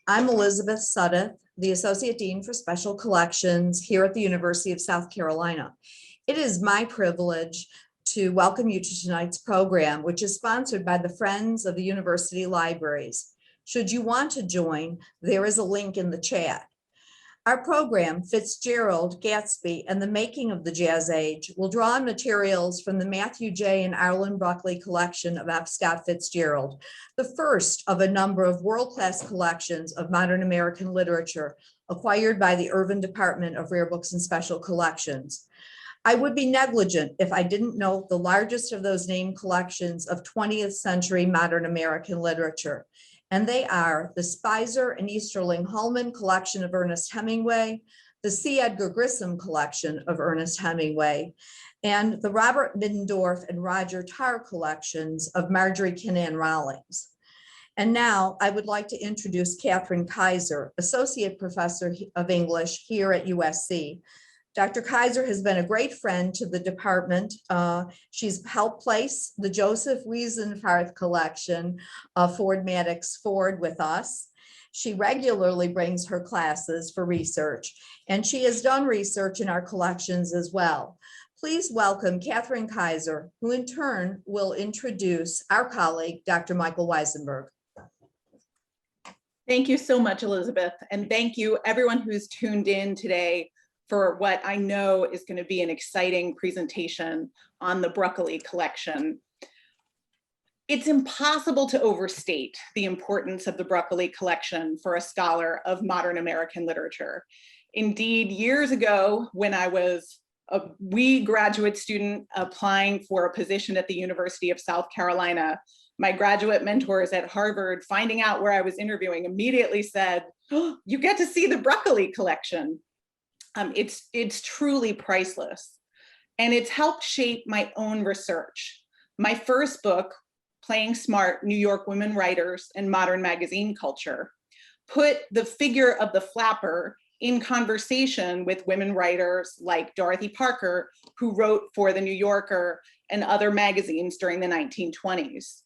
I'm Elizabeth Suddeth, the Associate Dean for Special Collections here at the University of South Carolina. It is my privilege to welcome you to tonight's program, which is sponsored by the Friends of the University Libraries. Should you want to join, there is a link in the chat. Our program, Fitzgerald, Gatsby, and the Making of the Jazz Age, will draw on materials from the Matthew J. and Arlen Buckley collection of F. Scott Fitzgerald, the first of a number of world-class collections of modern American literature acquired by the Irvin Department of Rare Books and Special Collections. I would be negligent if I didn't note the largest of those named collections of 20th century modern American literature. And they are the Spicer and Easterling Holman collection of Ernest Hemingway, the C. Edgar Grissom collection of Ernest Hemingway, and the Robert Middendorf and Roger Tarr collections of Marjorie Kinnan Rawlings. And now I would like to introduce Catherine Kaiser, Associate Professor of English here at USC. Dr. Kaiser has been a great friend to the department. She's helped place the Joseph Weisenburg collection of Ford Maddox Ford with us. She regularly brings her classes for research, and she has done research in our collections as well. Please welcome Catherine Kaiser, who in turn will introduce our colleague, Dr. Michael Weisenburg. Thank you so much, Elizabeth, and thank you everyone who's tuned in today for what I know is going to be an exciting presentation on the Buckley collection. It's impossible to overstate the importance of the Buckley collection for a scholar of modern American literature. Indeed, years ago, when I was a wee graduate student applying for a position at the University of South Carolina, my graduate mentors at Harvard, finding out where I was interviewing, immediately said, "Oh, you get to see the Buckley collection." It's truly priceless, and it's helped shape my own research. My first book, Playing Smart, New York Women Writers and Modern Magazine Culture, put the figure of the flapper in conversation with women writers like Dorothy Parker, who wrote for the New Yorker and other magazines during the 1920s.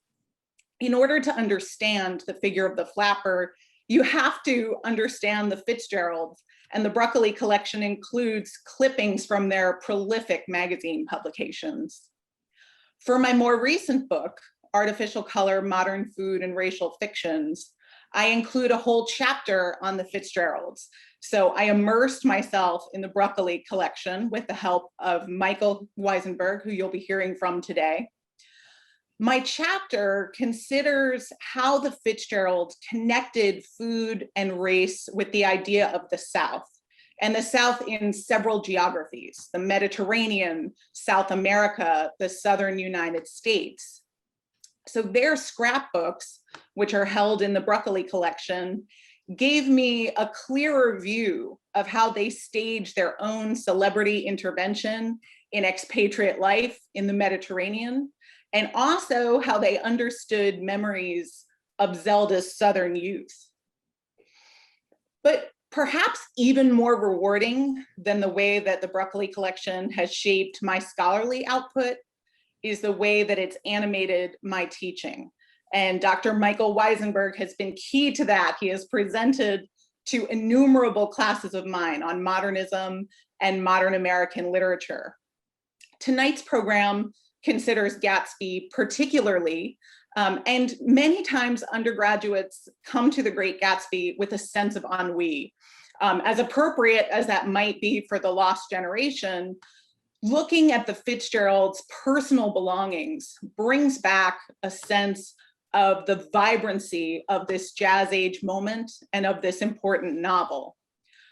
In order to understand the figure of the flapper, you have to understand the Fitzgeralds, and the Buckley collection includes clippings from their prolific magazine publications. For my more recent book, Artificial Color, Modern Food and Racial Fictions, I include a whole chapter on the Fitzgeralds. So I immersed myself in the Buckley collection with the help of Michael Weisenburg, who you'll be hearing from today. My chapter considers how the Fitzgeralds connected food and race with the idea of the South, and the South in several geographies: the Mediterranean, South America, the Southern United States. So their scrapbooks, which are held in the Buckley collection, gave me a clearer view of how they staged their own celebrity intervention in expatriate life in the Mediterranean, and also how they understood memories of Zelda's Southern youth. But perhaps even more rewarding than the way that the Buckley collection has shaped my scholarly output is the way that it's animated my teaching. And Dr. Michael Weisenburg has been key to that. He has presented to innumerable classes of mine on modernism and modern American literature. Tonight's program considers Gatsby particularly, and many times undergraduates come to the Great Gatsby with a sense of ennui. As appropriate as that might be for the lost generation, looking at the Fitzgerald's personal belongings brings back a sense of the vibrancy of this jazz age moment and of this important novel.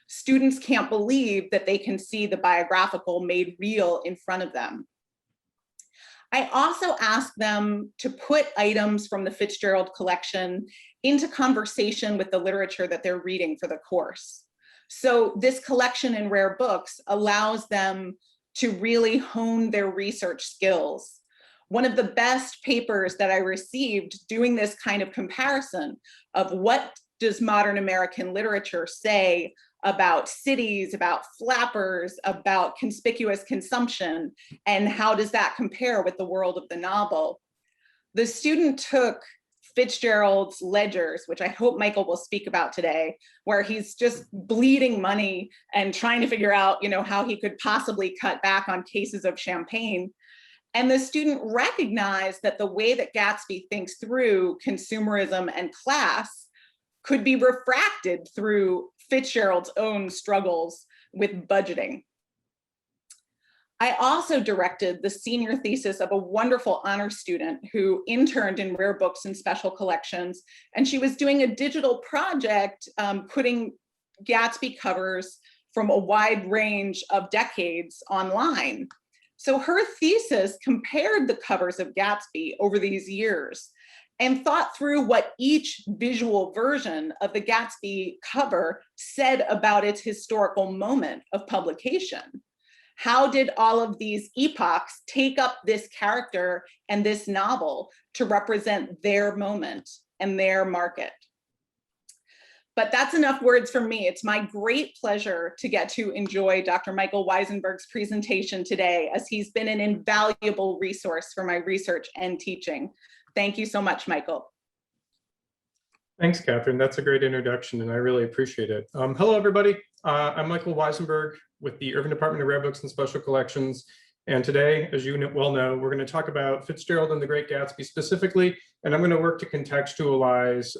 Students can't believe that they can see the biographical made real in front of them. I also ask them to put items from the Fitzgerald collection into conversation with the literature that they're reading for the course. So this collection in rare books allows them to really hone their research skills. One of the best papers that I received doing this kind of comparison of what does modern American literature say about cities, about flappers, about conspicuous consumption, and how does that compare with the world of the novel? The student took Fitzgerald's ledgers, which I hope Michael will speak about today, where he's just bleeding money and trying to figure out, how he could possibly cut back on cases of champagne. And the student recognized that the way that Gatsby thinks through consumerism and class could be refracted through Fitzgerald's own struggles with budgeting. I also directed the senior thesis of a wonderful honor student who interned in rare books and special collections, and she was doing a digital project putting Gatsby covers from a wide range of decades online. So her thesis compared the covers of Gatsby over these years and thought through what each visual version of the Gatsby cover said about its historical moment of publication. How did all of these epochs take up this character and this novel to represent their moment and their market? But that's enough words from me. It's my great pleasure to get to enjoy Dr. Michael Weisenburg's presentation today, as he's been an invaluable resource for my research and teaching. Thank you so much, Michael. Thanks, Catherine. That's a great introduction, and I really appreciate it. Hello, everybody. I'm Michael Weisenburg with the Irvin Department of Rare Books and Special Collections. And today, as you well know, we're going to talk about Fitzgerald and the Great Gatsby specifically, and I'm going to work to contextualize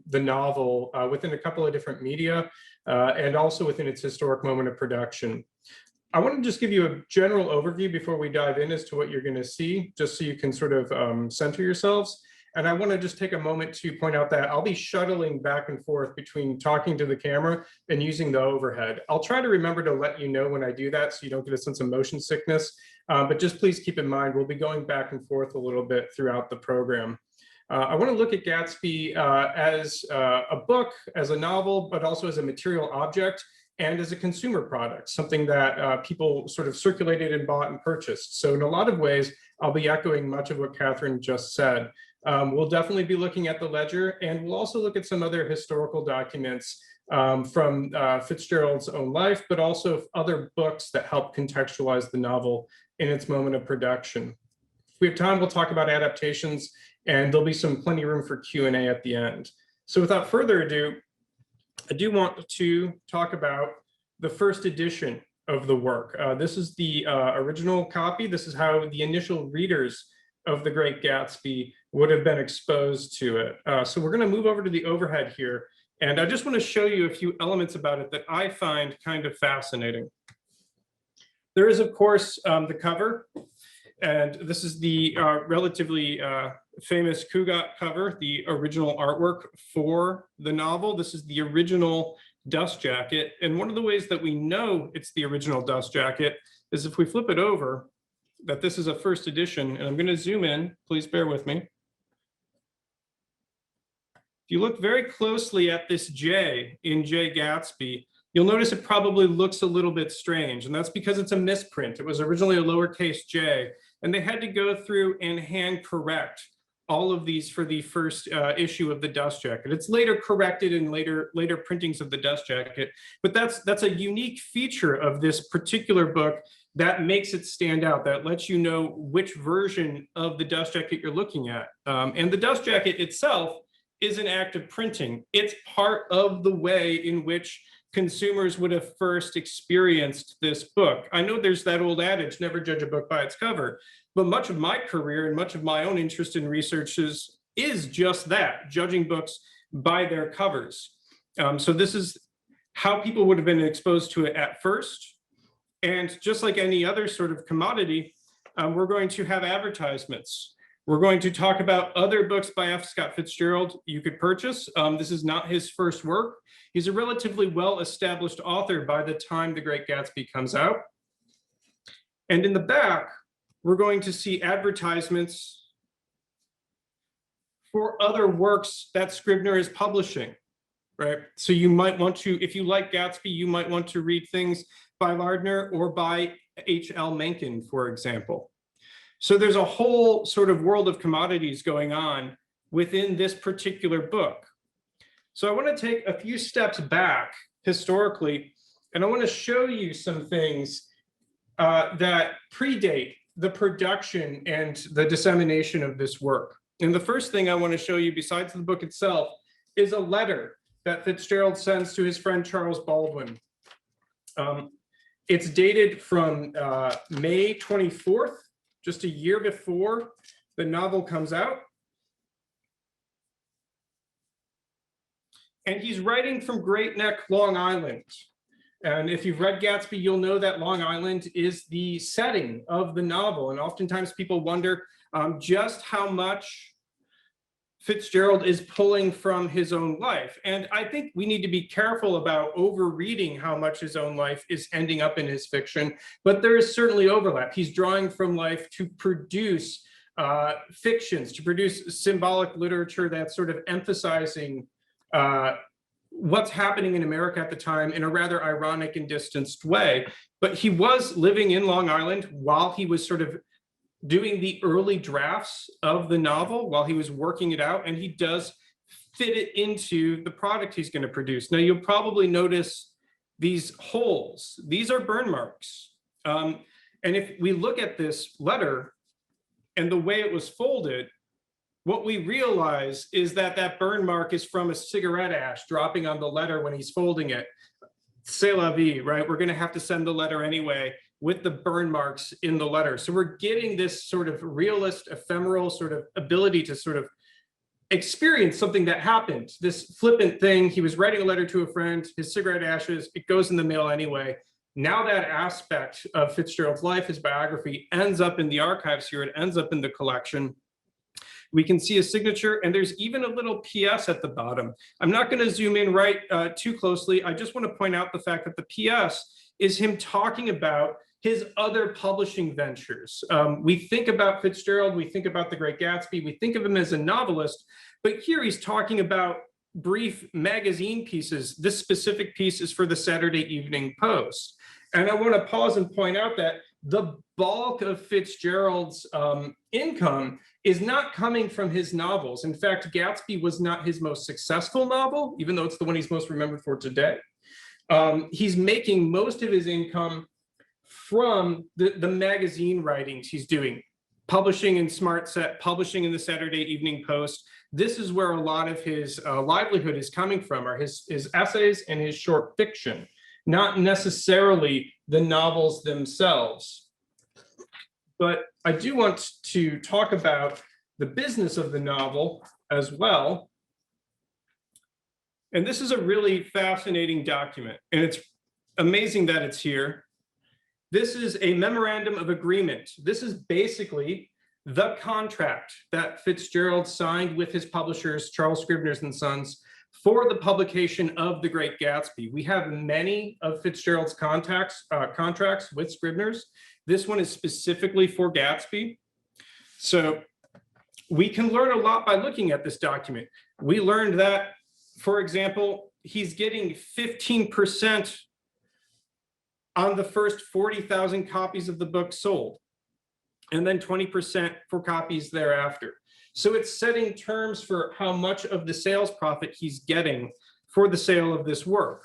the novel within a couple of different media and also within its historic moment of production. I want to just give you a general overview before we dive in as to what you're going to see, just so you can sort of center yourselves. And I want to just take a moment to point out that I'll be shuttling back and forth between talking to the camera and using the overhead. I'll try to remember to let you know when I do that so you don't get a sense of motion sickness. But just please keep in mind, we'll be going back and forth a little bit throughout the program. I want to look at Gatsby as a book, as a novel, but also as a material object and as a consumer product, something that people sort of circulated and bought and purchased. So in a lot of ways, I'll be echoing much of what Catherine just said. We'll definitely be looking at the ledger, and we'll also look at some other historical documents from Fitzgerald's own life, but also other books that help contextualize the novel in its moment of production. If we have time, we'll talk about adaptations, and there'll be plenty of room for Q&A at the end. So without further ado, I do want to talk about the first edition of the work. This is the original copy. This is how the initial readers of The Great Gatsby would have been exposed to it. So we're going to move over to the overhead here. And I just want to show you a few elements about it that I find kind of fascinating. There is, of course, the cover. And this is the relatively famous Cugat cover, the original artwork for the novel. This is the original dust jacket. And one of the ways that we know it's the original dust jacket is if we flip it over, that this is a first edition. And I'm going to zoom in. Please bear with me. If you look very closely at this J in J Gatsby, you'll notice it probably looks a little bit strange, and that's because it's a misprint. It was originally a lowercase j, and they had to go through and hand correct all of these for the first issue of the dust jacket. It's later corrected in later printings of the dust jacket, but that's a unique feature of this particular book that makes it stand out, that lets you know which version of the dust jacket you're looking at. And the dust jacket itself is an act of printing. It's part of the way in which consumers would have first experienced this book. I know there's that old adage, never judge a book by its cover, but much of my career and much of my own interest in research is just that, judging books by their covers. So this is how people would have been exposed to it at first. And just like any other sort of commodity, we're going to have advertisements. We're going to talk about other books by F. Scott Fitzgerald you could purchase. This is not his first work. He's a relatively well-established author by the time The Great Gatsby comes out. And in the back, we're going to see advertisements for other works that Scribner is publishing, right? So you might want to, if you like Gatsby, you might want to read things by Lardner or by H.L. Mencken, for example. So there's a whole sort of world of commodities going on within this particular book. So I want to take a few steps back historically, and I want to show you some things that predate the production and the dissemination of this work. And the first thing I want to show you, besides the book itself, is a letter that Fitzgerald sends to his friend Charles Baldwin. It's dated from May 24th, just a year before the novel comes out. And he's writing from Great Neck, Long Island. And if you've read Gatsby, you'll know that Long Island is the setting of the novel. And oftentimes people wonder just how much Fitzgerald is pulling from his own life. And I think we need to be careful about overreading how much his own life is ending up in his fiction, but there is certainly overlap. He's drawing from life to produce fictions, to produce symbolic literature that's sort of emphasizing what's happening in America at the time in a rather ironic and distanced way. But he was living in Long Island while he was sort of doing the early drafts of the novel, while he was working it out, and he does fit it into the product he's going to produce. Now, you'll probably notice these holes. These are burn marks. And if we look at this letter and the way it was folded, what we realize is that that burn mark is from a cigarette ash dropping on the letter when he's folding it. C'est la vie, right? We're going to have to send the letter anyway, with the burn marks in the letter. So we're getting this sort of realist, ephemeral sort of ability to sort of experience something that happened, this flippant thing. He was writing a letter to a friend, his cigarette ashes, it goes in the mail anyway. Now that aspect of Fitzgerald's life, his biography, ends up in the archives here. It ends up in the collection. We can see a signature, and there's even a little PS at the bottom. I'm not going to zoom in right too closely. I just want to point out the fact that the PS is him talking about his other publishing ventures. We think about Fitzgerald, we think about The Great Gatsby, we think of him as a novelist, but here he's talking about brief magazine pieces. This specific piece is for the Saturday Evening Post. And I want to pause and point out that the bulk of Fitzgerald's income is not coming from his novels. In fact, Gatsby was not his most successful novel, even though it's the one he's most remembered for today. He's making most of his income from the magazine writings he's doing, publishing in Smart Set, publishing in the Saturday Evening Post. This is where a lot of his livelihood is coming from, are his essays and his short fiction, not necessarily the novels themselves. But I do want to talk about the business of the novel as well. And this is a really fascinating document, and it's amazing that it's here. This is a memorandum of agreement. This is basically the contract that Fitzgerald signed with his publishers, Charles Scribner's and Sons, for the publication of The Great Gatsby. We have many of Fitzgerald's contracts with Scribner's. This one is specifically for Gatsby. So we can learn a lot by looking at this document. We learned that, for example, he's getting 15% on the first 40,000 copies of the book sold, and then 20% for copies thereafter. So it's setting terms for how much of the sales profit he's getting for the sale of this work.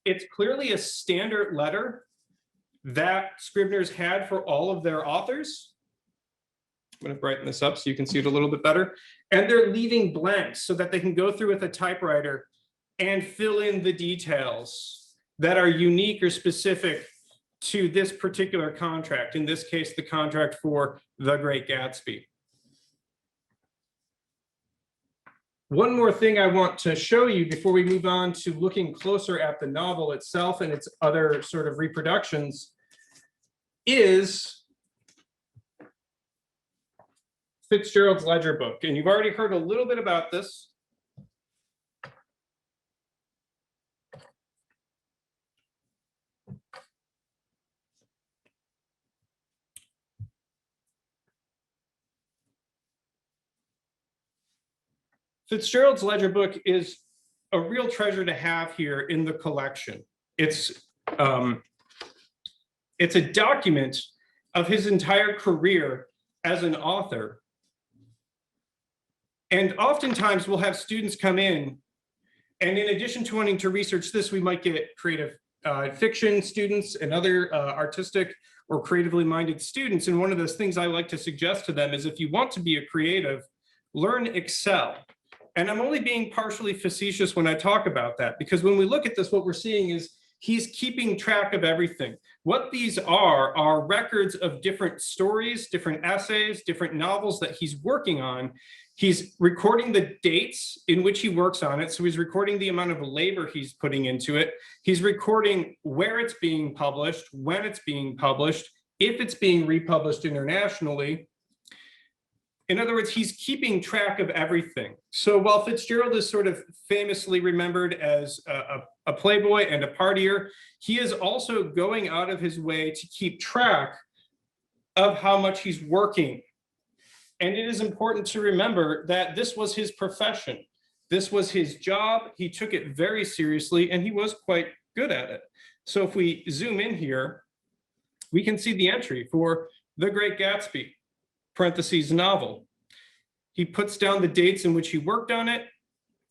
It's clearly a standard letter that Scribner's had for all of their authors. I'm going to brighten this up so you can see it a little bit better. And they're leaving blanks so that they can go through with a typewriter and fill in the details that are unique or specific to this particular contract, in this case, the contract for The Great Gatsby. One more thing I want to show you before we move on to looking closer at the novel itself and its other sort of reproductions is Fitzgerald's ledger book. And you've already heard a little bit about this. Fitzgerald's ledger book is a real treasure to have here in the collection. It's a document of his entire career as an author. And oftentimes we'll have students come in, and in addition to wanting to research this, we might get creative fiction students and other artistic or creatively minded students. And one of those things I like to suggest to them is, if you want to be a creative, learn Excel. And I'm only being partially facetious when I talk about that, because when we look at this, what we're seeing is he's keeping track of everything. What these are records of different stories, different essays, different novels that he's working on. He's recording the dates in which he works on it. So he's recording the amount of labor he's putting into it. He's recording where it's being published, when it's being published, if it's being republished internationally. In other words, he's keeping track of everything. So while Fitzgerald is sort of famously remembered as a playboy and a partier, he is also going out of his way to keep track of how much he's working. And it is important to remember that this was his profession. This was his job. He took it very seriously, and he was quite good at it. So if we zoom in here, we can see the entry for The Great Gatsby, parentheses novel. He puts down the dates in which he worked on it.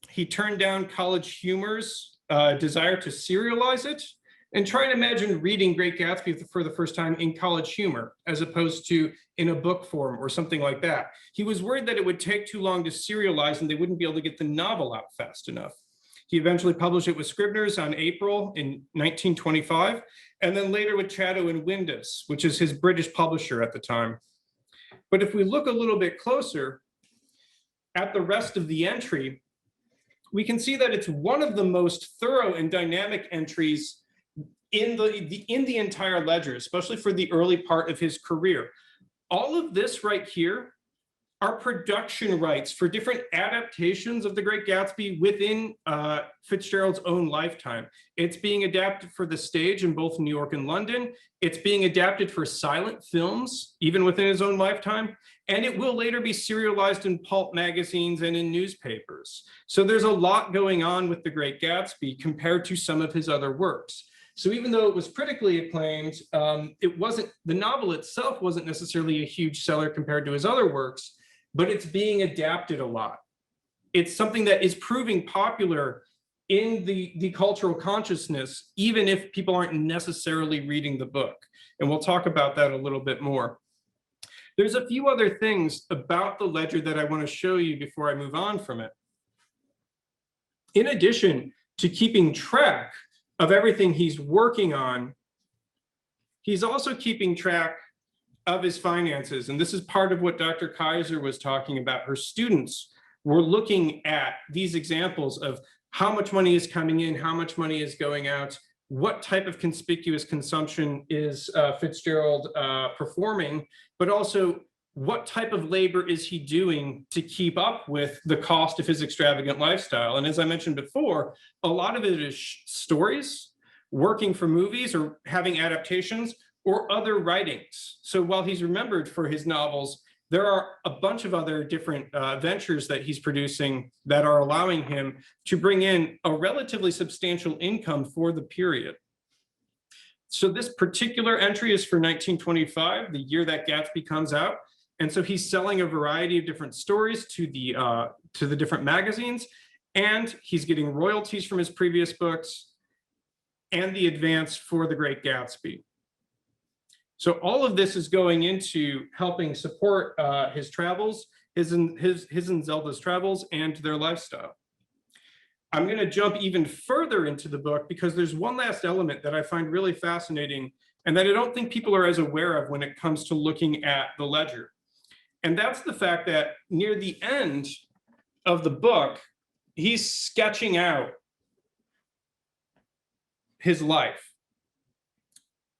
He turned down College Humor's desire to serialize it, and try and imagine reading Great Gatsby for the first time in College Humor, as opposed to in a book form or something like that. He was worried that it would take too long to serialize and they wouldn't be able to get the novel out fast enough. He eventually published it with Scribner's on April in 1925, and then later with Chatto and Windus, which is his British publisher at the time. But if we look a little bit closer at the rest of the entry, we can see that it's one of the most thorough and dynamic entries in the entire ledger, especially for the early part of his career. All of this right here are production rights for different adaptations of The Great Gatsby within Fitzgerald's own lifetime. It's being adapted for the stage in both New York and London. It's being adapted for silent films, even within his own lifetime. And it will later be serialized in pulp magazines and in newspapers. So there's a lot going on with The Great Gatsby compared to some of his other works. So even though it was critically acclaimed, the novel itself wasn't necessarily a huge seller compared to his other works, but it's being adapted a lot. It's something that is proving popular in the cultural consciousness, even if people aren't necessarily reading the book. And we'll talk about that a little bit more. There's a few other things about the ledger that I want to show you before I move on from it. In addition to keeping track of everything he's working on, he's also keeping track of his finances. And this is part of what Dr. Kaiser was talking about. Her students were looking at these examples of how much money is coming in, how much money is going out, what type of conspicuous consumption is Fitzgerald performing, but also what type of labor is he doing to keep up with the cost of his extravagant lifestyle. And as I mentioned before, a lot of it is stories, working for movies or having adaptations, or other writings. So while he's remembered for his novels, there are a bunch of other different ventures that he's producing that are allowing him to bring in a relatively substantial income for the period. So this particular entry is for 1925, the year that Gatsby comes out. And so he's selling a variety of different stories to the different magazines, and he's getting royalties from his previous books and the advance for The Great Gatsby. So all of this is going into helping support his travels, his and Zelda's travels, and their lifestyle. I'm going to jump even further into the book because there's one last element that I find really fascinating and that I don't think people are as aware of when it comes to looking at the ledger. And that's the fact that near the end of the book, he's sketching out his life.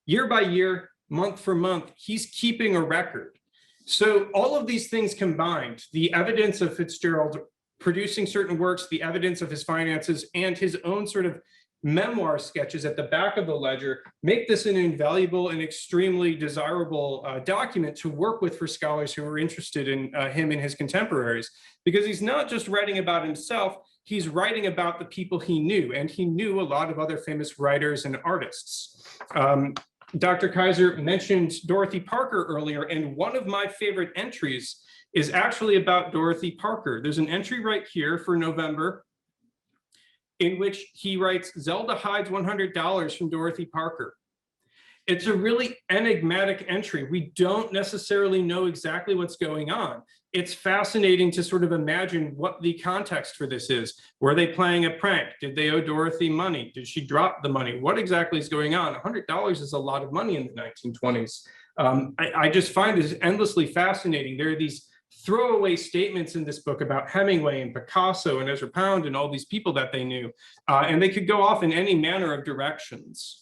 Year by year, month for month, he's keeping a record. So all of these things combined, the evidence of Fitzgerald producing certain works, the evidence of his finances, and his own sort of memoir sketches at the back of the ledger, make this an invaluable and extremely desirable document to work with for scholars who are interested in him and his contemporaries. Because he's not just writing about himself, he's writing about the people he knew, and he knew a lot of other famous writers and artists. Dr. Kaiser mentioned Dorothy Parker earlier, and one of my favorite entries is actually about Dorothy Parker. There's an entry right here for November in which he writes, Zelda hides $100 from Dorothy Parker. It's a really enigmatic entry. We don't necessarily know exactly what's going on. It's fascinating to sort of imagine what the context for this is. Were they playing a prank? Did they owe Dorothy money? Did she drop the money? What exactly is going on? $100 is a lot of money in the 1920s. I just find this endlessly fascinating. There are these throwaway statements in this book about Hemingway and Picasso and Ezra Pound and all these people that they knew, and they could go off in any manner of directions.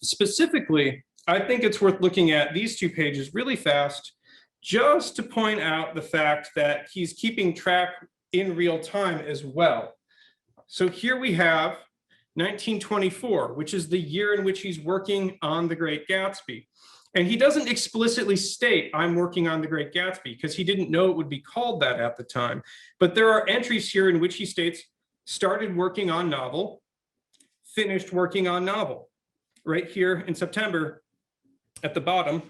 Specifically, I think it's worth looking at these 2 pages really fast, just to point out the fact that he's keeping track in real time as well. So here we have 1924, which is the year in which he's working on The Great Gatsby. And he doesn't explicitly state, I'm working on The Great Gatsby, because he didn't know it would be called that at the time. But there are entries here in which he states, started working on novel, finished working on novel. Right here in September, at the bottom,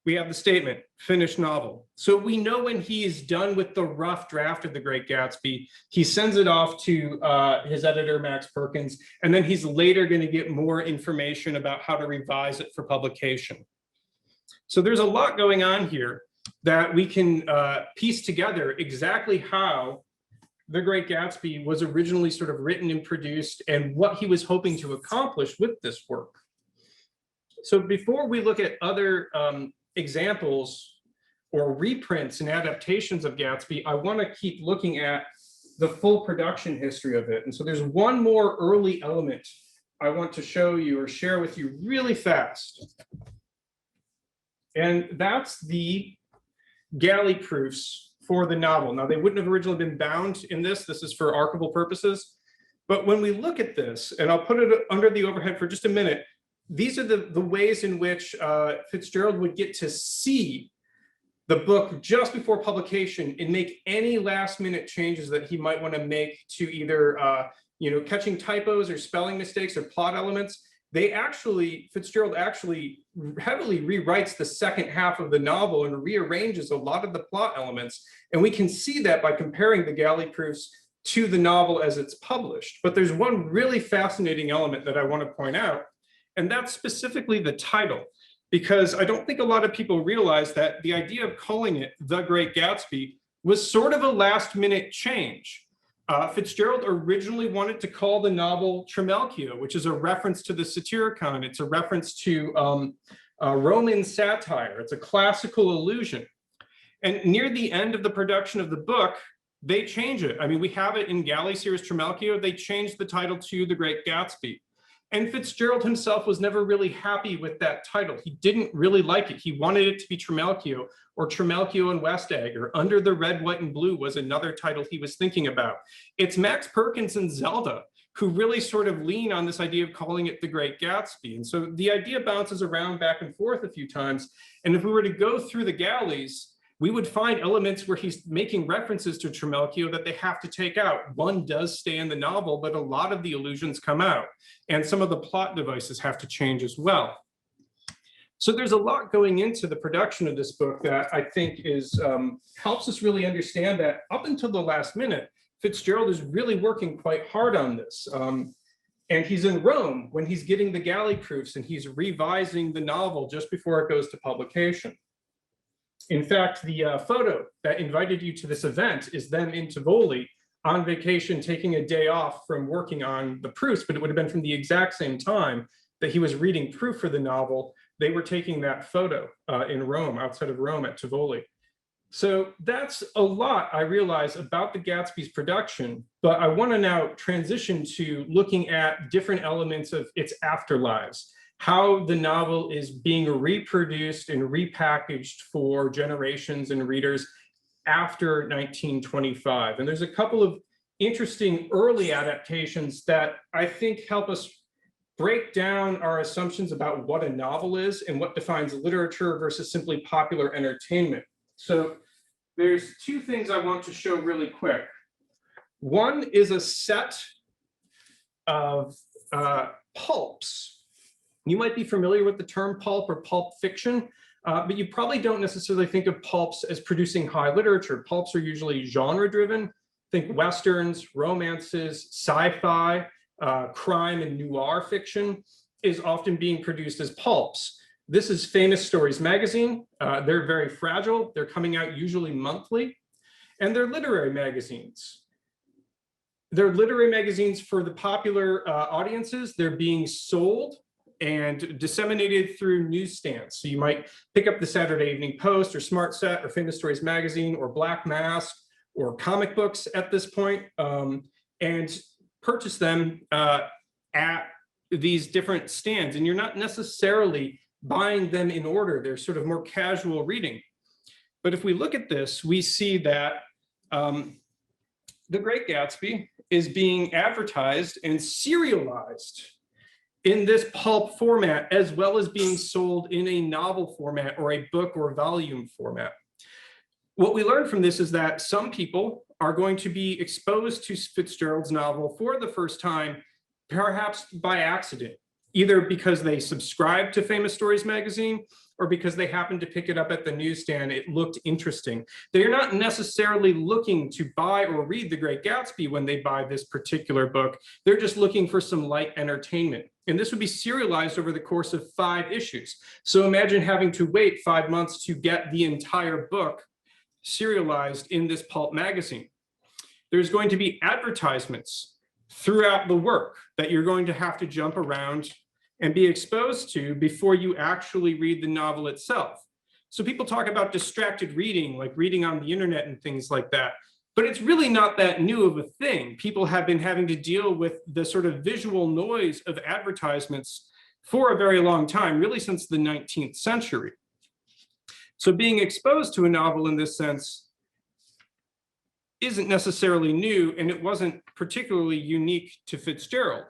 we have the statement, finished novel. So we know when he is done with the rough draft of The Great Gatsby, he sends it off to his editor, Max Perkins, and then he's later going to get more information about how to revise it for publication. So there's a lot going on here that we can piece together exactly how The Great Gatsby was originally sort of written and produced and what he was hoping to accomplish with this work. So before we look at other examples or reprints and adaptations of Gatsby, I want to keep looking at the full production history of it. And so there's one more early element I want to show you or share with you really fast. And that's the galley proofs for the novel. Now, they wouldn't have originally been bound in this. This is for archival purposes. But when we look at this, and I'll put it under the overhead for just a minute, these are the ways in which Fitzgerald would get to see the book just before publication and make any last minute changes that he might want to make to either catching typos or spelling mistakes or plot elements. Fitzgerald actually heavily rewrites the second half of the novel and rearranges a lot of the plot elements. And we can see that by comparing the galley proofs to the novel as it's published. But there's one really fascinating element that I want to point out, and that's specifically the title, because I don't think a lot of people realize that the idea of calling it The Great Gatsby was sort of a last minute change. Fitzgerald originally wanted to call the novel Trimalchio, which is a reference to the Satyricon. It's a reference to Roman satire. It's a classical allusion. And near the end of the production of the book, they change it. I mean, we have it in Galleys here as Trimalchio. They changed the title to The Great Gatsby. And Fitzgerald himself was never really happy with that title. He didn't really like it. He wanted it to be Trimalchio or Trimalchio and Westag, or Under the Red, White, and Blue was another title he was thinking about. It's Max Perkins and Zelda who really sort of lean on this idea of calling it The Great Gatsby. And so the idea bounces around back and forth a few times. And if we were to go through the Galleys, we would find elements where he's making references to Trimalchio that they have to take out. One does stay in the novel, but a lot of the allusions come out. And some of the plot devices have to change as well. So there's a lot going into the production of this book that I think is helps us really understand that up until the last minute, Fitzgerald is really working quite hard on this. And he's in Rome when he's getting the galley proofs and he's revising the novel just before it goes to publication. In fact, the photo that invited you to this event is them in Tivoli on vacation, taking a day off from working on the proofs, but it would have been from the exact same time that he was reading proof for the novel. They were taking that photo in Rome, outside of Rome at Tivoli. So that's a lot, I realize, about the Gatsby's production, but I want to now transition to looking at different elements of its afterlives, how the novel is being reproduced and repackaged for generations and readers after 1925. And there's a couple of interesting early adaptations that I think help us break down our assumptions about what a novel is and what defines literature versus simply popular entertainment. So there's two things I want to show really quick. One is a set of pulps. You might be familiar with the term pulp or pulp fiction, but you probably don't necessarily think of pulps as producing high literature. Pulps are usually genre-driven. Think westerns, romances, sci-fi, crime and noir fiction is often being produced as pulps. This is Famous Stories magazine. They're very fragile. They're coming out usually monthly, and they're literary magazines. They're literary magazines for the popular audiences. They're being sold and disseminated through newsstands. So you might pick up the Saturday Evening Post or Smart Set or Famous Stories magazine or Black Mask or comic books at this point, and purchase them at these different stands. And you're not necessarily buying them in order. They're sort of more casual reading. But if we look at this, we see that The Great Gatsby is being advertised and serialized in this pulp format, as well as being sold in a novel format or a book or volume format. What we learned from this is that some people are going to be exposed to Fitzgerald's novel for the first time, perhaps by accident, either because they subscribed to Famous Stories magazine or because they happened to pick it up at the newsstand. It looked interesting. They're not necessarily looking to buy or read The Great Gatsby when they buy this particular book. They're just looking for some light entertainment. And this would be serialized over the course of 5 issues. So imagine having to wait 5 months to get the entire book serialized in this pulp magazine. There's going to be advertisements throughout the work that you're going to have to jump around and be exposed to before you actually read the novel itself. So people talk about distracted reading, like reading on the internet and things like that, but it's really not that new of a thing. People have been having to deal with the sort of visual noise of advertisements for a very long time, really since the 19th century. So being exposed to a novel in this sense isn't necessarily new, and it wasn't particularly unique to Fitzgerald.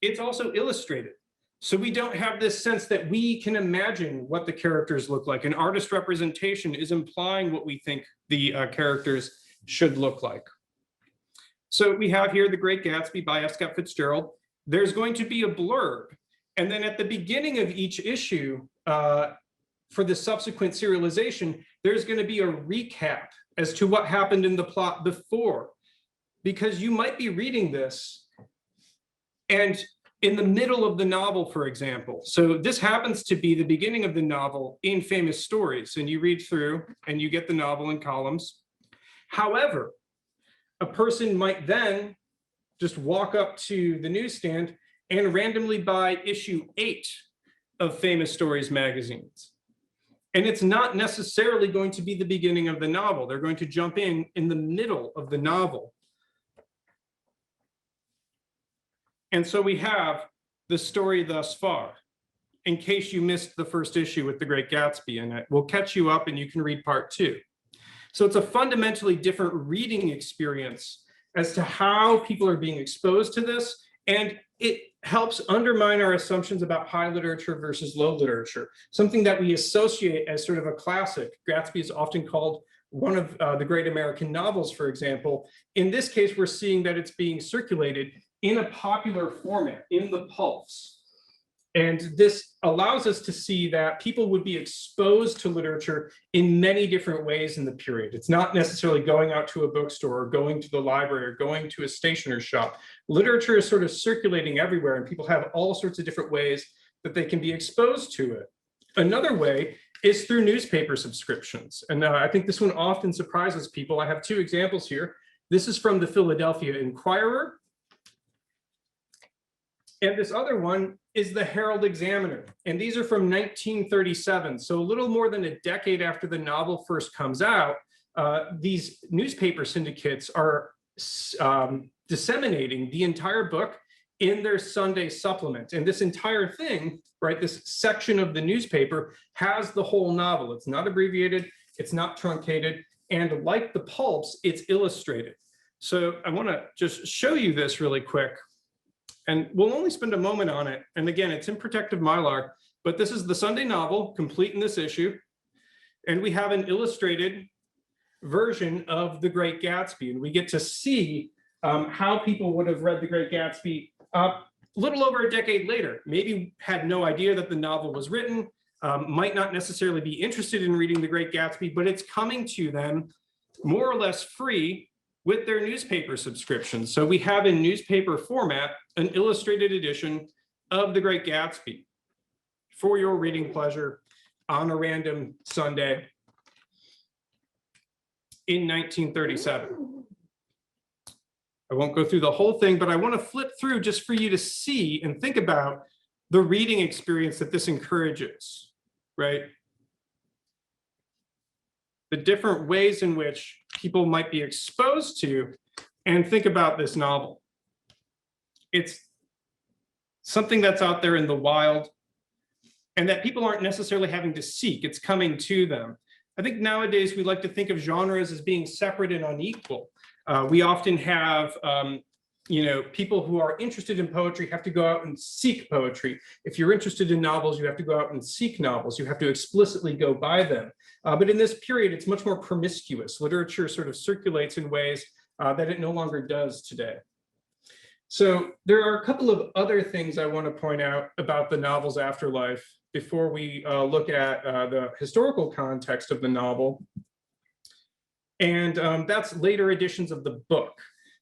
It's also illustrated. So we don't have this sense that we can imagine what the characters look like. An artist representation is implying what we think the characters should look like. So we have here The Great Gatsby by F. Scott Fitzgerald. There's going to be a blurb. And then at the beginning of each issue, for the subsequent serialization, there's going to be a recap as to what happened in the plot before. Because you might be reading this and in the middle of the novel, for example. So this happens to be the beginning of the novel in Famous Stories, and you read through and you get the novel in columns. However, a person might then just walk up to the newsstand and randomly buy issue 8 of Famous Stories magazines. And it's not necessarily going to be the beginning of the novel. They're going to jump in the middle of the novel. And so we have the story thus far, in case you missed the first issue with The Great Gatsby, and we'll catch you up and you can read part 2. So it's a fundamentally different reading experience as to how people are being exposed to this, and it helps undermine our assumptions about high literature versus low literature, something that we associate as sort of a classic. Gatsby is often called one of the great American novels, for example. In this case, we're seeing that it's being circulated in a popular format, in the pulps. And this allows us to see that people would be exposed to literature in many different ways in the period. It's not necessarily going out to a bookstore or going to the library or going to a stationer's shop. Literature is sort of circulating everywhere, and people have all sorts of different ways that they can be exposed to it. Another way is through newspaper subscriptions. And I think this one often surprises people. I have 2 examples here. This is from the Philadelphia Inquirer. And this other one is the Herald Examiner. And these are from 1937. So a little more than a decade after the novel first comes out, these newspaper syndicates are disseminating the entire book in their Sunday supplement. And this entire thing, right, this section of the newspaper has the whole novel. It's not abbreviated, it's not truncated, and like the pulps, it's illustrated. So I want to just show you this really quick. And we'll only spend a moment on it. And again, it's in protective Mylar, but this is the Sunday novel, complete in this issue. And we have an illustrated version of The Great Gatsby. And we get to see how people would have read The Great Gatsby a little over a decade later. Maybe had no idea that the novel was written, might not necessarily be interested in reading The Great Gatsby, but it's coming to them more or less free with their newspaper subscriptions. So we have in newspaper format an illustrated edition of The Great Gatsby for your reading pleasure on a random Sunday in 1937. I won't go through the whole thing, but I want to flip through just for you to see and think about the reading experience that this encourages, right? The different ways in which people might be exposed to and think about this novel. It's something that's out there in the wild and that people aren't necessarily having to seek. It's coming to them. I think nowadays we like to think of genres as being separate and unequal. We often have people who are interested in poetry have to go out and seek poetry. If you're interested in novels, you have to go out and seek novels. You have to explicitly go buy them. But in this period, it's much more promiscuous. Literature sort of circulates in ways that it no longer does today. So there are a couple of other things I want to point out about the novel's afterlife before we look at the historical context of the novel. And that's later editions of the book.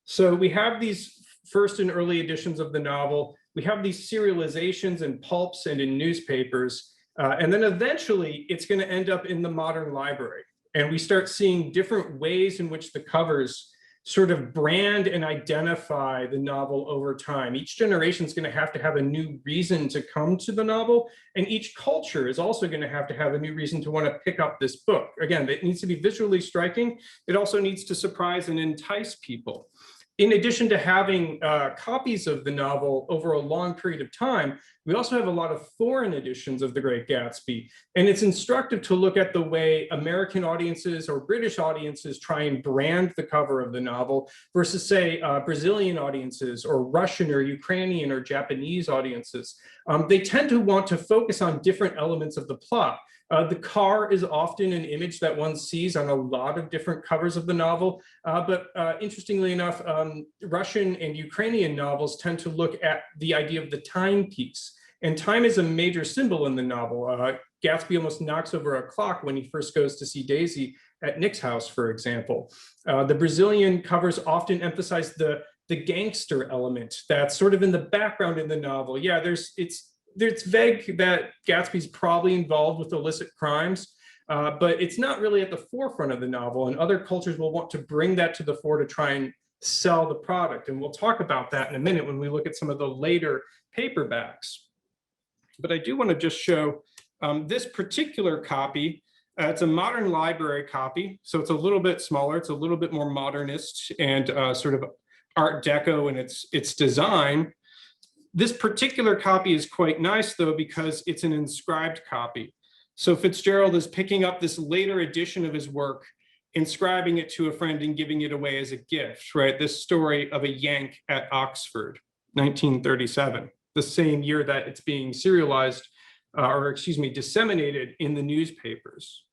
So we have these first and early editions of the novel. We have these serializations in pulps and in newspapers. And then eventually it's going to end up in the modern library. And we start seeing different ways in which the covers sort of brand and identify the novel over time. Each generation is going to have a new reason to come to the novel. And each culture is also going to have a new reason to want to pick up this book. Again, it needs to be visually striking. It also needs to surprise and entice people. In addition to having copies of the novel over a long period of time, we also have a lot of foreign editions of The Great Gatsby. And it's instructive to look at the way American audiences or British audiences try and brand the cover of the novel versus, say, Brazilian audiences or Russian or Ukrainian or Japanese audiences. They tend to want to focus on different elements of the plot. The car is often an image that one sees on a lot of different covers of the novel. But interestingly enough, Russian and Ukrainian novels tend to look at the idea of the timepiece. And time is a major symbol in the novel. Gatsby almost knocks over a clock when he first goes to see Daisy at Nick's house, for example. The Brazilian covers often emphasize the gangster element that's sort of in the background in the novel. Yeah, it's vague that Gatsby's probably involved with illicit crimes, but it's not really at the forefront of the novel, and other cultures will want to bring that to the fore to try and sell the product. And we'll talk about that in a minute when we look at some of the later paperbacks. But I do want to just show this particular copy. It's a modern library copy, so it's a little bit smaller. It's a little bit more modernist and sort of Art Deco in its design. This particular copy is quite nice, though, because it's an inscribed copy. So Fitzgerald is picking up this later edition of his work, inscribing it to a friend and giving it away as a gift, right? This story of a Yank at Oxford, 1937, the same year that it's being serialized, disseminated in the newspapers.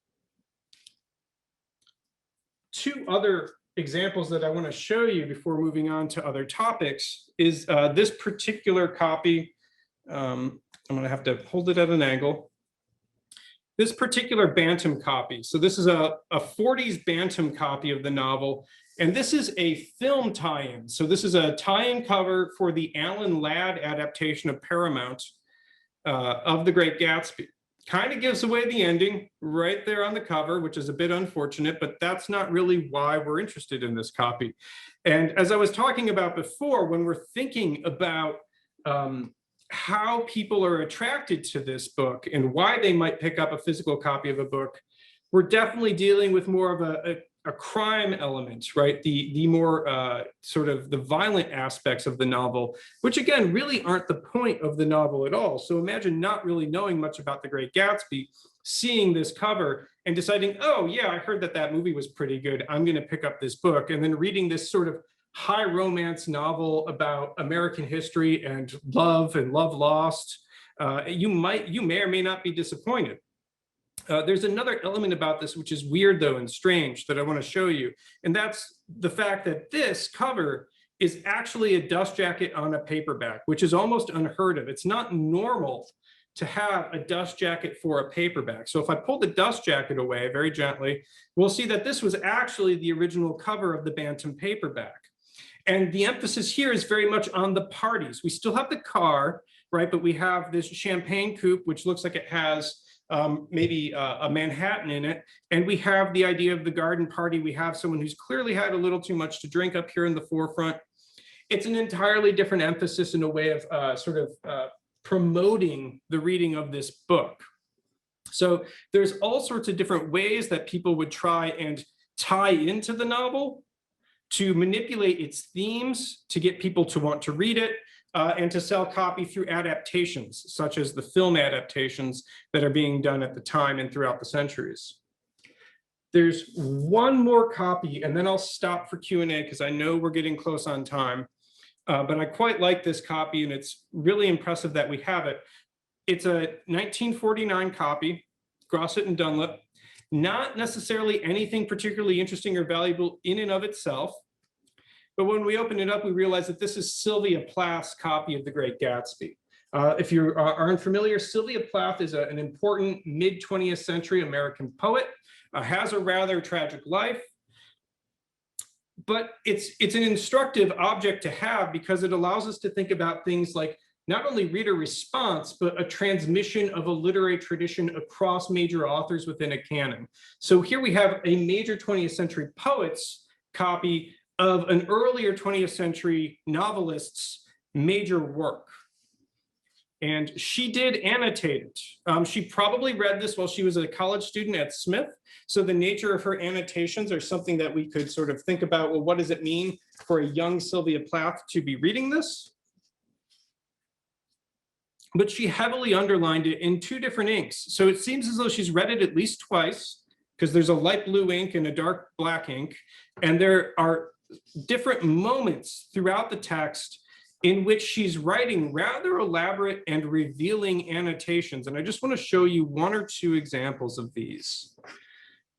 Two other examples that I want to show you before moving on to other topics is this particular copy. I'm going to have to hold it at an angle. This particular Bantam copy. So this is a 40s Bantam copy of the novel. And this is a film tie-in. So this is a tie-in cover for the Alan Ladd adaptation of Paramount of The Great Gatsby. Kind of gives away the ending right there on the cover, which is a bit unfortunate, but that's not really why we're interested in this copy. And as I was talking about before, when we're thinking about how people are attracted to this book and why they might pick up a physical copy of a book, we're definitely dealing with more of a crime element, right? The more sort of the violent aspects of the novel, which again, really aren't the point of the novel at all. So imagine not really knowing much about The Great Gatsby, seeing this cover and deciding, oh yeah, I heard that movie was pretty good. I'm gonna pick up this book, and then reading this sort of high romance novel about American history and love lost. You may or may not be disappointed. There's another element about this which is weird though and strange that I want to show you, and that's the fact that this cover is actually a dust jacket on a paperback, which is almost unheard of. It's not normal to have a dust jacket for a paperback. So if I pull the dust jacket away very gently, we'll see that this was actually the original cover of the Bantam paperback. And the emphasis here is very much on the parties. We still have the car, right? But we have this champagne coupe, which looks like it has maybe a Manhattan in it. And we have the idea of the garden party. We have someone who's clearly had a little too much to drink up here in the forefront. It's an entirely different emphasis in a way of promoting the reading of this book. So there's all sorts of different ways that people would try and tie into the novel to manipulate its themes, to get people to want to read it, and to sell copy through adaptations, such as the film adaptations that are being done at the time and throughout the centuries. There's one more copy, and then I'll stop for Q&A because I know we're getting close on time. But I quite like this copy, and it's really impressive that we have it. It's a 1949 copy, Grosset and Dunlop. Not necessarily anything particularly interesting or valuable in and of itself. But when we open it up, we realize that this is Sylvia Plath's copy of The Great Gatsby. If you aren't familiar, Sylvia Plath is an important mid-20th century American poet, has a rather tragic life. But it's an instructive object to have because it allows us to think about things like not only reader response, but a transmission of a literary tradition across major authors within a canon. So here we have a major 20th century poet's copy of an earlier 20th century novelist's major work. And she did annotate it. She probably read this while she was a college student at Smith. So the nature of her annotations are something that we could sort of think about, well, what does it mean for a young Sylvia Plath to be reading this? But she heavily underlined it in two different inks. So it seems as though she's read it at least twice, because there's a light blue ink and a dark black ink. And there are different moments throughout the text in which she's writing rather elaborate and revealing annotations. And I just want to show you one or two examples of these.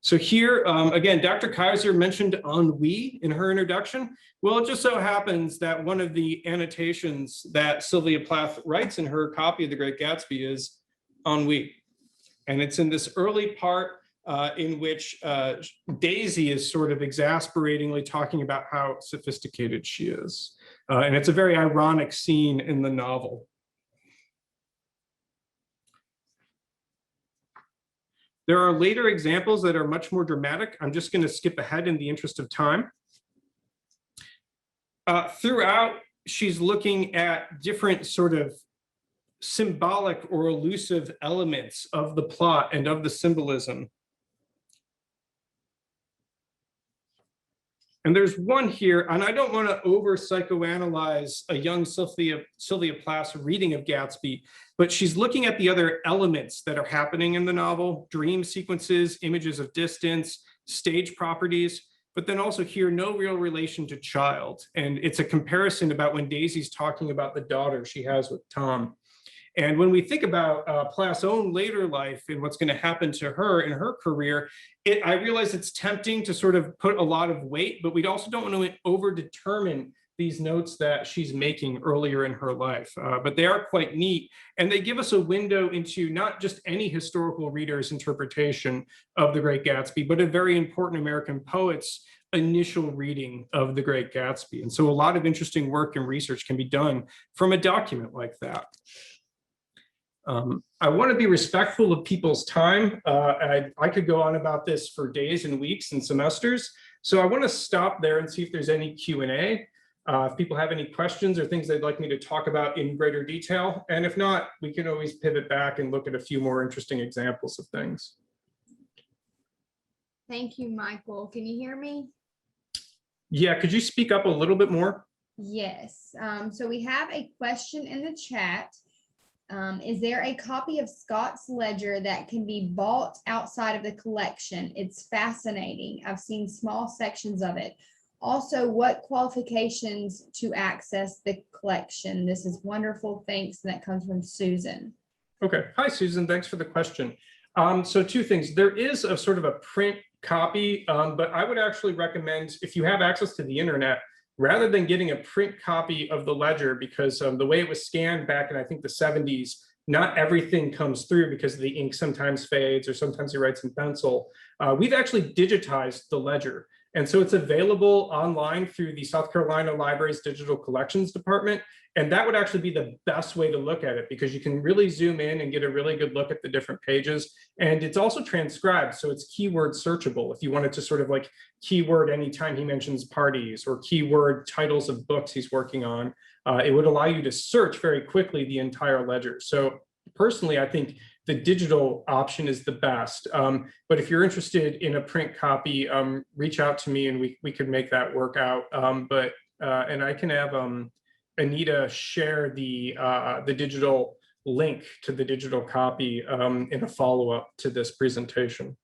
So here, again, Dr. Kaiser mentioned ennui in her introduction. Well, it just so happens that one of the annotations that Sylvia Plath writes in her copy of The Great Gatsby is ennui. And it's in this early part in which Daisy is sort of exasperatingly talking about how sophisticated she is. And it's a very ironic scene in the novel. There are later examples that are much more dramatic. I'm just going to skip ahead in the interest of time. Throughout, she's looking at different sort of symbolic or elusive elements of the plot and of the symbolism. And there's one here, and I don't want to over psychoanalyze a young Sylvia Plath's reading of Gatsby, but she's looking at the other elements that are happening in the novel: dream sequences, images of distance, stage properties, but then also here, no real relation to child. And it's a comparison about when Daisy's talking about the daughter she has with Tom. And when we think about Plath's own later life and what's going to happen to her in her career, I realize it's tempting to sort of put a lot of weight, but we also don't want to over-determine these notes that she's making earlier in her life. But they are quite neat, and they give us a window into not just any historical reader's interpretation of The Great Gatsby, but a very important American poet's initial reading of The Great Gatsby. And so a lot of interesting work and research can be done from a document like that. I want to be respectful of people's time. I could go on about this for days and weeks and semesters. So I want to stop there and see if there's any Q&A. If people have any questions or things they'd like me to talk about in greater detail. And if not, we can always pivot back and look at a few more interesting examples of things. Thank you, Michael. Can you hear me? Yeah, could you speak up a little bit more? Yes. So we have a question in the chat. Is there a copy of Scott's Ledger that can be bought outside of the collection? It's fascinating. I've seen small sections of it. Also, what qualifications to access the collection? This is wonderful. Thanks. And that comes from Susan. Okay. Hi, Susan. Thanks for the question. So two things. There is a sort of a print copy, but I would actually recommend, if you have access to the internet, rather than getting a print copy of the ledger, because the way it was scanned back in, I think, the 70s not everything comes through because the ink sometimes fades or sometimes he writes in pencil. We've actually digitized the ledger. And so it's available online through the South Carolina Library's Digital Collections Department. And that would actually be the best way to look at it because you can really zoom in and get a really good look at the different pages. And it's also transcribed, so it's keyword searchable. If you wanted to sort of like keyword anytime he mentions parties or keyword titles of books he's working on, it would allow you to search very quickly the entire ledger. So personally, I think the digital option is the best. But if you're interested in a print copy, reach out to me and we could make that work out. And I can have Anita share the digital link to the digital copy in a follow-up to this presentation.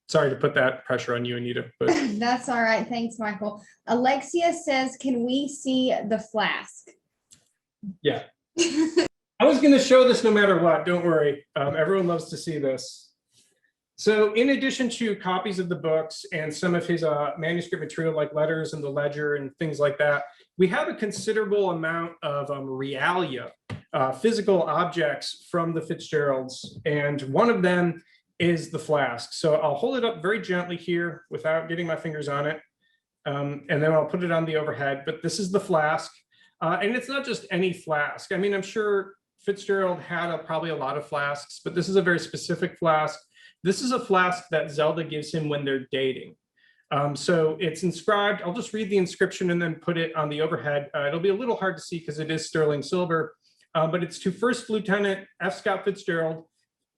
Sorry to put that pressure on you, Anita. But That's all right. Thanks, Michael. Alexia says, can we see the flask? yeah. I was going to show this no matter what. Don't worry. Everyone loves to see this. So in addition to copies of the books and some of his manuscript material like letters and the ledger and things like that, we have a considerable amount of realia, physical objects from the Fitzgeralds. And one of them is the flask. So I'll hold it up very gently here without getting my fingers on it. And then I'll put it on the overhead. But this is the flask. And it's not just any flask. I mean, I'm sure Fitzgerald had probably a lot of flasks, but this is a very specific flask. This is a flask that Zelda gives him when they're dating. So it's inscribed. I'll just read the inscription and then put it on the overhead. It'll be a little hard to see because it is sterling silver, but it's to First Lieutenant F. Scott Fitzgerald,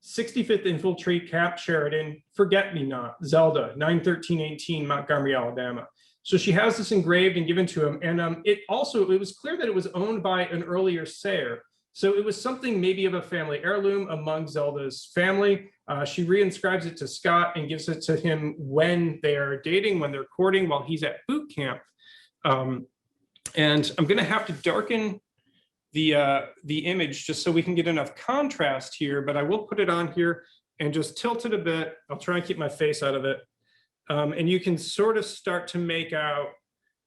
65th Infantry, Camp Sheridan, Forget-Me-Not, Zelda, 9/13/18, Montgomery, Alabama. So she has this engraved and given to him. And it was clear that it was owned by an earlier sayer. So it was something maybe of a family heirloom among Zelda's family. She reinscribes it to Scott and gives it to him when they are dating, when they're courting, while he's at boot camp. And I'm going to have to darken the image just so we can get enough contrast here, but I will put it on here and just tilt it a bit. I'll try and keep my face out of it. And you can sort of start to make out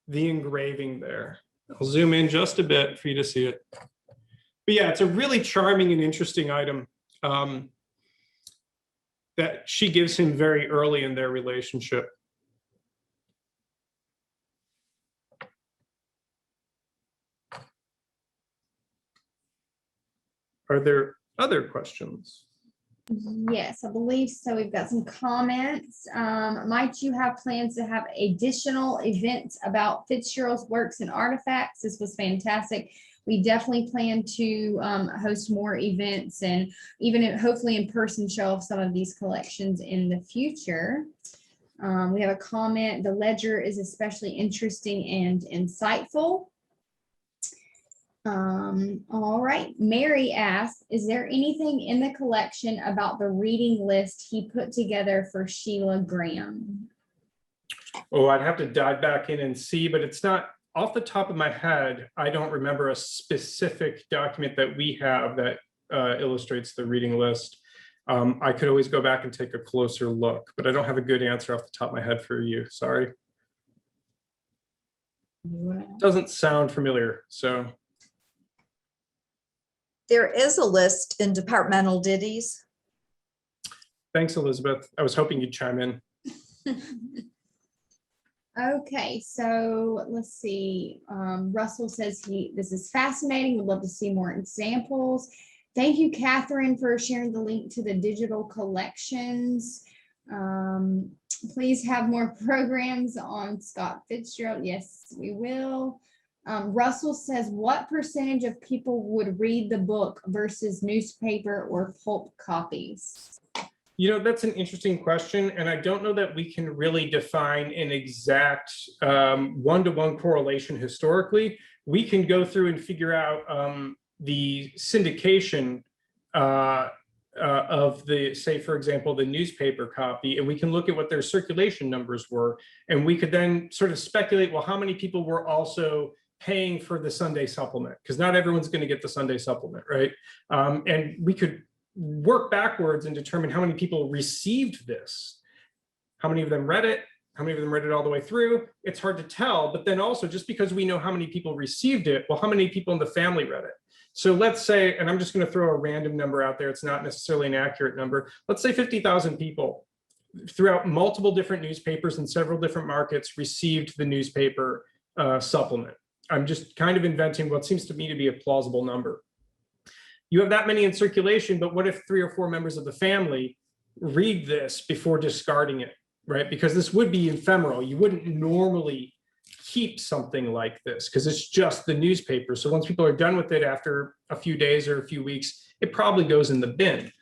the engraving there. I'll zoom in just a bit for you to see it. But yeah, it's a really charming and interesting item that she gives him very early in their relationship. Are there other questions? Yes, I believe so. We've got some comments. Might you have plans to have additional events about Fitzgerald's works and artifacts? This was fantastic. We definitely plan to host more events and even hopefully in person show off some of these collections in the future. We have a comment. The ledger is especially interesting and insightful. All right. Mary asks, is there anything in the collection about the reading list he put together for Sheila Graham? Oh, I'd have to dive back in and see, but it's not off the top of my head. I don't remember a specific document that we have that illustrates the reading list. I could always go back and take a closer look, but I don't have a good answer off the top of my head for you. Sorry. Doesn't sound familiar, so. There is a list in departmental ditties. Thanks, Elizabeth. I was hoping you'd chime in. Okay, so let's see. Russell says this is fascinating. Would love to see more examples. Thank you, Catherine, for sharing the link to the digital collections. Please have more programs on Scott Fitzgerald. Yes, we will. Russell says, what percentage of people would read the book versus newspaper or pulp copies? You know, that's an interesting question, and I don't know that we can really define an exact one-to-one correlation historically. We can go through and figure out the syndication of the, say, for example, the newspaper copy, and we can look at what their circulation numbers were, and we could then sort of speculate, well, how many people were also paying for the Sunday supplement, because not everyone's going to get the Sunday supplement, right? And we could work backwards and determine how many people received this. How many of them read it? How many of them read it all the way through? It's hard to tell, but then also just because we know how many people received it, well, how many people in the family read it? So let's say, and I'm just going to throw a random number out there, it's not necessarily an accurate number. Let's say 50,000 people throughout multiple different newspapers in several different markets received the newspaper supplement. I'm just kind of inventing what seems to me to be a plausible number. You have that many in circulation, but what if 3 or 4 members of the family read this before discarding it, right? Because this would be ephemeral. You wouldn't normally keep something like this because it's just the newspaper. So once people are done with it after a few days or a few weeks, it probably goes in the bin,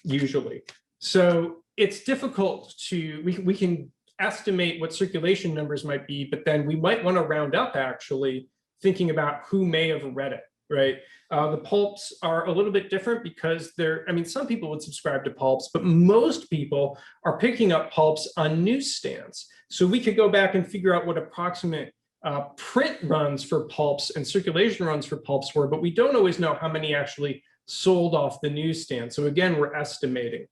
usually. So it's difficult to, we can estimate what circulation numbers might be, but then we might want to round up actually thinking about who may have read it, right? The pulps are a little bit different because they're, I mean, some people would subscribe to pulps, but most people are picking up pulps on newsstands. So we could go back and figure out what approximate print runs for pulps and circulation runs for pulps were, but we don't always know how many actually sold off the newsstand. So again, we're estimating.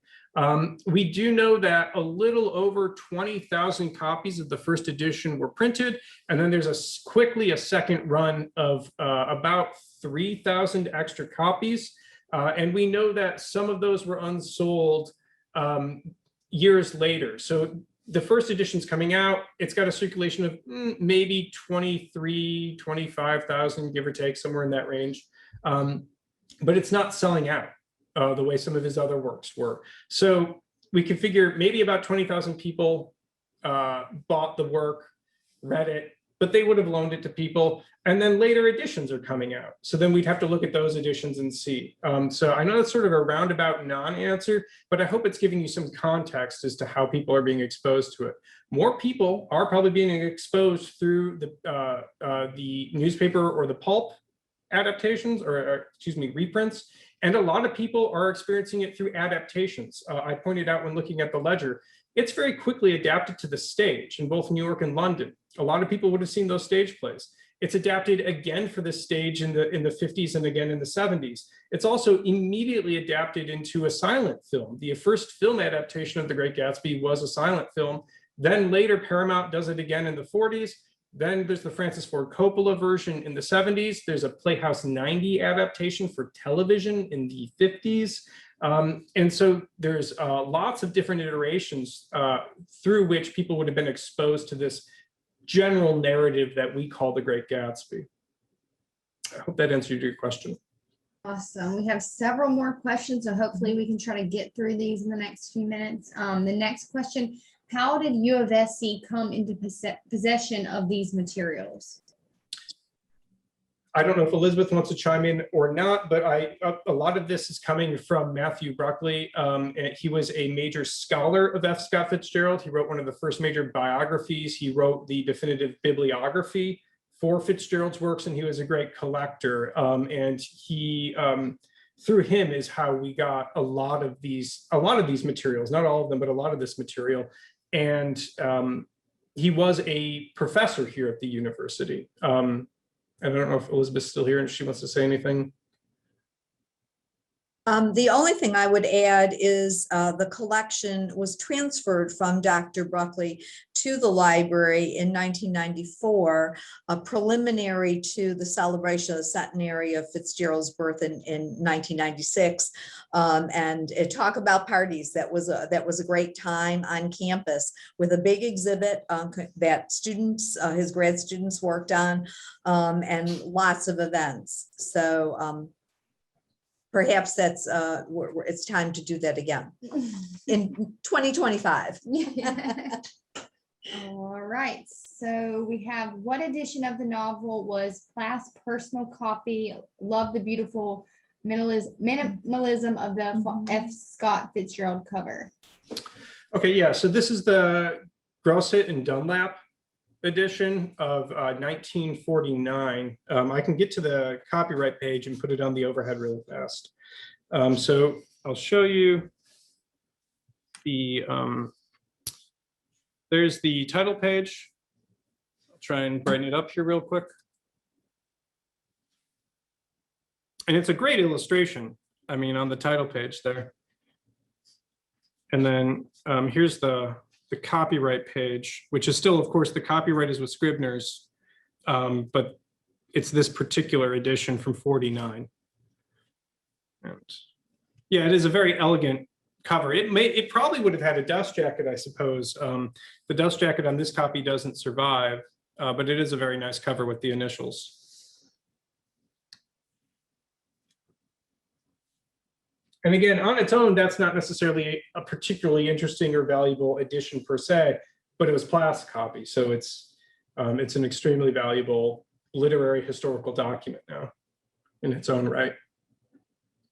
We do know that a little over 20,000 copies of the first edition were printed, and then there's quickly a second run of about 3,000 extra copies. And we know that some of those were unsold years later. So the first edition's coming out, it's got a circulation of maybe 23, 25,000, give or take, somewhere in that range. But it's not selling out the way some of his other works were. So we can figure maybe about 20,000 people bought the work, read it, but they would have loaned it to people. And then later editions are coming out. So then we'd have to look at those editions and see. So I know that's sort of a roundabout non-answer, but I hope it's giving you some context as to how people are being exposed to it. More people are probably being exposed through the newspaper or the pulp adaptations, or excuse me, reprints. And a lot of people are experiencing it through adaptations. I pointed out when looking at the ledger, it's very quickly adapted to the stage in both New York and London. A lot of people would have seen those stage plays. It's adapted again for the stage in the 50s and again in the 70s. It's also immediately adapted into a silent film. The first film adaptation of The Great Gatsby was a silent film. Then later Paramount does it again in the 40s. Then there's the Francis Ford Coppola version in the 70s. There's a Playhouse 90 adaptation for television in the 50s. And so there's lots of different iterations through which people would have been exposed to this general narrative that we call The Great Gatsby. I hope that answered your question. Awesome. We have several more questions, so hopefully we can try to get through these in the next few minutes. The next question, how did U of SC come into possession of these materials? I don't know if Elizabeth wants to chime in or not, but a lot of this is coming from Matthew Bruckley. And he was a major scholar of F. Scott Fitzgerald. He wrote one of the first major biographies. He wrote the definitive bibliography for Fitzgerald's works, and he was a great collector. And he, through him is how we got a lot of these materials, not all of them, but a lot of this material. And he was a professor here at the university. I don't know if Elizabeth's still here and she wants to say anything. The only thing I would add is the collection was transferred from Dr. Bruckley to the library in 1994, preliminary to the celebration of the centenary of Fitzgerald's birth in 1996. And talk about parties. That was a great time on campus with a big exhibit that students, his grad students worked on, and lots of events. So perhaps that's it's time to do that again in 2025. All right, so we have, what edition of the novel was Plath's personal copy? Love the beautiful minimalism of the F. Scott Fitzgerald cover. Okay, yeah, so this is the Grosset and Dunlap edition of 1949. I can get to the copyright page and put it on the overhead really fast. So I'll show you the, there's the title page. I'll try and brighten it up here real quick. And it's a great illustration, I mean, on the title page there. And then here's the copyright page, which is still, of course, the copyright is with Scribner's, but it's this particular edition from 49. And yeah, it is a very elegant cover. It probably would have had a dust jacket, I suppose. The dust jacket on this copy doesn't survive, but it is a very nice cover with the initials. And again, on its own, that's not necessarily a particularly interesting or valuable edition per se, but it was Plath's copy, so it's an extremely valuable literary historical document now in its own right.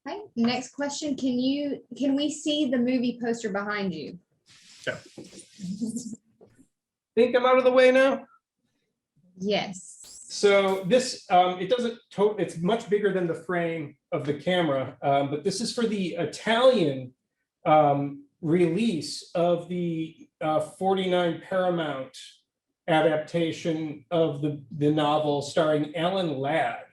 Okay, next question. Can we see the movie poster behind you? Yeah. Think I'm out of the way now? Yes. So this, it's much bigger than the frame of the camera, but this is for the Italian release of the 49 Paramount adaptation of the novel starring Alan Ladd.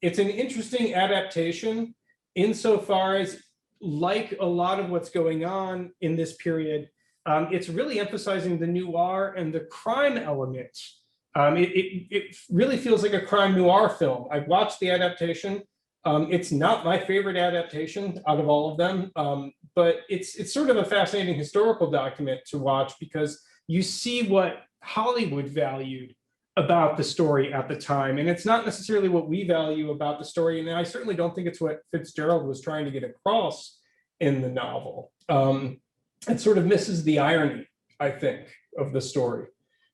It's an interesting adaptation insofar as, like a lot of what's going on in this period, it's really emphasizing the noir and the crime elements. It really feels like a crime noir film. I've watched the adaptation. It's not my favorite adaptation out of all of them, but it's sort of a fascinating historical document to watch because you see what Hollywood valued about the story at the time, and it's not necessarily what we value about the story, and I certainly don't think it's what Fitzgerald was trying to get across in the novel. It sort of misses the irony, I think, of the story.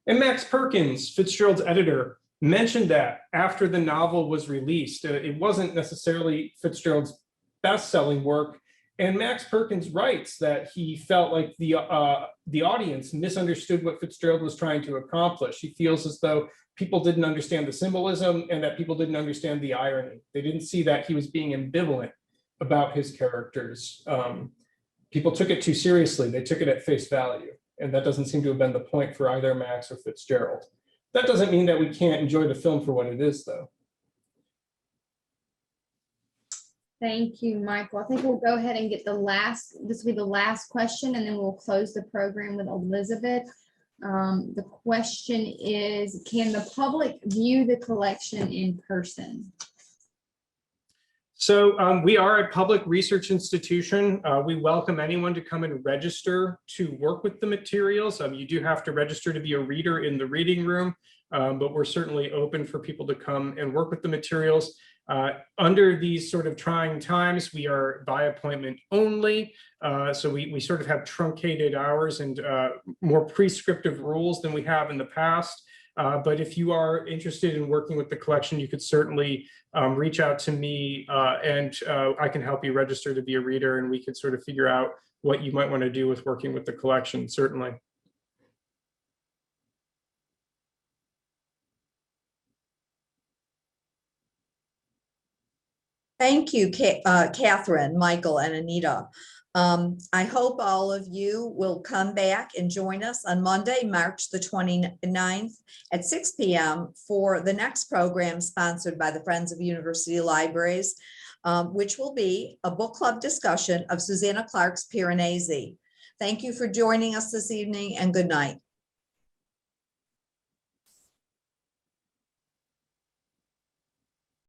And Max Perkins, Fitzgerald's editor, mentioned that after the novel was released. It wasn't necessarily Fitzgerald's best-selling work, and Max Perkins writes that he felt like the audience misunderstood what Fitzgerald was trying to accomplish. He feels as though people didn't understand the symbolism and that people didn't understand the irony. They didn't see that he was being ambivalent about his characters. People took it too seriously. They took it at face value. And that doesn't seem to have been the point for either Max or Fitzgerald. That doesn't mean that we can't enjoy the film for what it is, though. Thank you, Michael. I think we'll go ahead and get this will be the last question, and then we'll close the program with Elizabeth. The question is, can the public view the collection in person? So we are a public research institution. We welcome anyone to come and register to work with the materials. You do have to register to be a reader in the reading room, but we're certainly open for people to come and work with the materials. Under these sort of trying times, we are by appointment only. So we sort of have truncated hours and more prescriptive rules than we have in the past. But if you are interested in working with the collection, you could certainly reach out to me and I can help you register to be a reader, and we could sort of figure out what you might want to do with working with the collection, certainly. Thank you, Catherine, Michael, and Anita. I hope all of you will come back and join us on Monday, March the 29th at 6 p.m. for the next program sponsored by the Friends of University Libraries, which will be a book club discussion of Susanna Clark's Piranesi. Thank you for joining us this evening, and good night.